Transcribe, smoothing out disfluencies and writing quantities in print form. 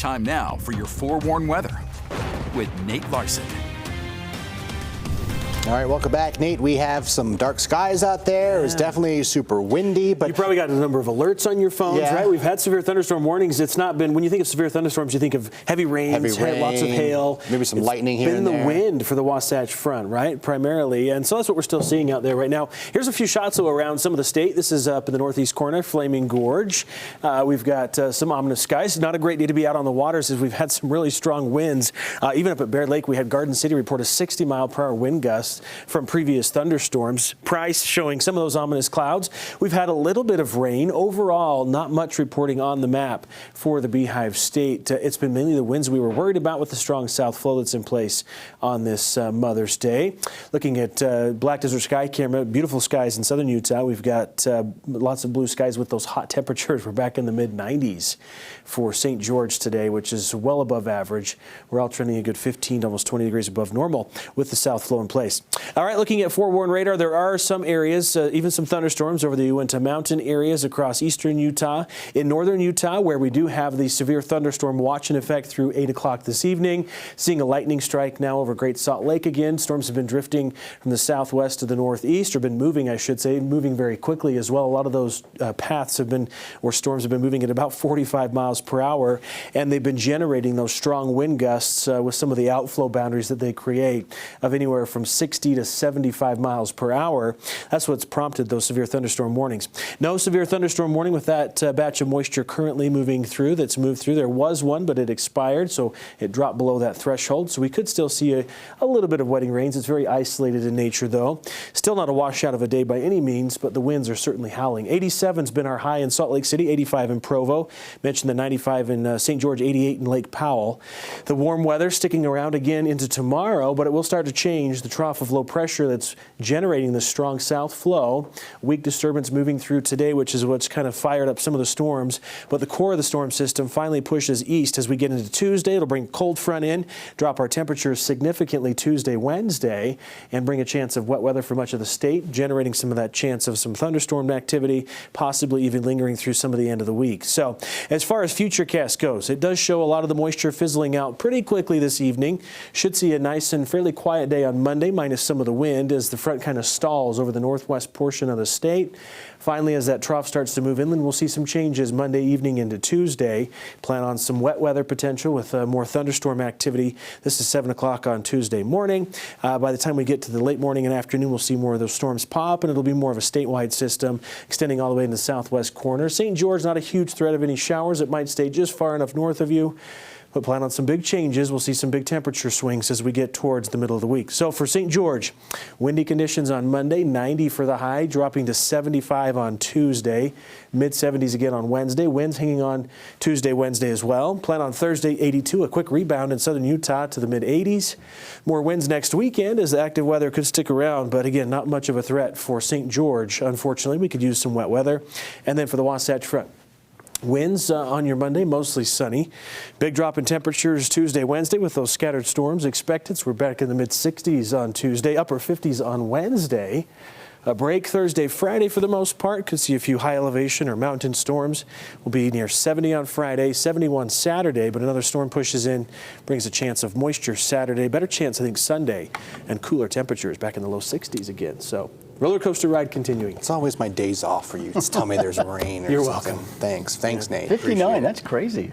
Time now for your forewarned weather with Nate Larson. All right, welcome back, Nate. We have some dark skies out there. It was definitely super windy, but you probably got a number of alerts on your phones, right? We've had severe thunderstorm warnings. It's not been, when you think of severe thunderstorms, you think of heavy rains, lots of hail, maybe some lightning here and there. It's been the wind for the Wasatch Front, right? Primarily, and so that's what we're still seeing out there right now. Here's a few shots around some of the state. This is up in the northeast corner, Flaming Gorge. We've got some ominous skies. Not a great day to be out on the waters as we've had some really strong winds. Even up at Bear Lake, we had Garden City report a 60-mile-per-hour wind gust from previous thunderstorms. Price showing some of those ominous clouds. We've had a little bit of rain. Overall, not much reporting on the map for the Beehive State. It's been mainly the winds we were worried about with the strong south flow that's in place on this Mother's Day. Looking at Black Desert Sky Camera, beautiful skies in southern Utah. We've got lots of blue skies with those hot temperatures. We're back in the mid-90s for St. George today, which is well above average. We're all trending a good 15 to almost 20 degrees above normal with the south flow in place. All right, looking at forewarned radar, there are some areas, even some thunderstorms over the Uinta Mountain areas across eastern Utah. In northern Utah, where we do have the severe thunderstorm watch in effect through 8 o'clock this evening. Seeing a lightning strike now over Great Salt Lake again. Storms have been drifting from the southwest to the northeast, or been moving, I should say, moving very quickly as well. A lot of those paths have been, or storms have been moving at about 45 miles per hour, and they've been generating those strong wind gusts with some of the outflow boundaries that they create of anywhere from 60 to 75 miles per hour. That's what's prompted those severe thunderstorm warnings. No severe thunderstorm warning with that batch of moisture currently moving through. That's moved through. There was one, but it expired, so it dropped below that threshold. So we could still see a little bit of wetting rains. It's very isolated in nature, though. Still not a washout of a day by any means, but the winds are certainly howling. 87's been our high in Salt Lake City, 85 in Provo. Mentioned the 95 in St. George, 88 in Lake Powell. The warm weather sticking around again into tomorrow, but it will start to change. The trough of low pressure that's generating the strong south flow. Weak disturbance moving through today, which is what's kind of fired up some of the storms. But the core of the storm system finally pushes east as we get into Tuesday. It'll bring cold front in, drop our temperatures significantly Tuesday, Wednesday, and bring a chance of wet weather for much of the state, generating some of that chance of some thunderstorm activity, possibly even lingering through some of the end of the week. So as far as futurecast goes, it does show a lot of the moisture fizzling out pretty quickly this evening. Should see a nice and fairly quiet day on Monday, minus some of the wind as the front kind of stalls over the northwest portion of the state. Finally, as that trough starts to move inland, we'll see some changes Monday evening into Tuesday. Plan on some wet weather potential with more thunderstorm activity. This is 7 o'clock on Tuesday morning. By the time we get to the late morning and afternoon, we'll see more of those storms pop, and it'll be more of a statewide system extending all the way in the southwest corner. St. George, not a huge threat of any showers. It might stay just far enough north of you. But plan on some big changes. We'll see some big temperature swings as we get towards the middle of the week. So for St. George, windy conditions on Monday, 90 for the high, dropping to 75 on Tuesday, mid-70s again on Wednesday. Winds hanging on Tuesday, Wednesday as well. Plan on Thursday, 82, a quick rebound in southern Utah to the mid-80s. More winds next weekend as the active weather could stick around, but again, not much of a threat for St. George. Unfortunately, we could use some wet weather. And then for the Wasatch Front, winds on your Monday, mostly sunny. Big drop in temperatures Tuesday, Wednesday with those scattered storms expected. So we're back in the mid-60s on Tuesday, upper 50s on Wednesday. A break Thursday, Friday for the most part. Could see a few high elevation or mountain storms. We'll be near 70 on Friday, 71 Saturday, but another storm pushes in, brings a chance of moisture Saturday. Better chance, I think, Sunday, and cooler temperatures back in the low 60s again. So roller coaster ride continuing. It's always my days off for you. Just tell me there's rain or You're something. welcome. Thanks, Nate. 59, that's crazy.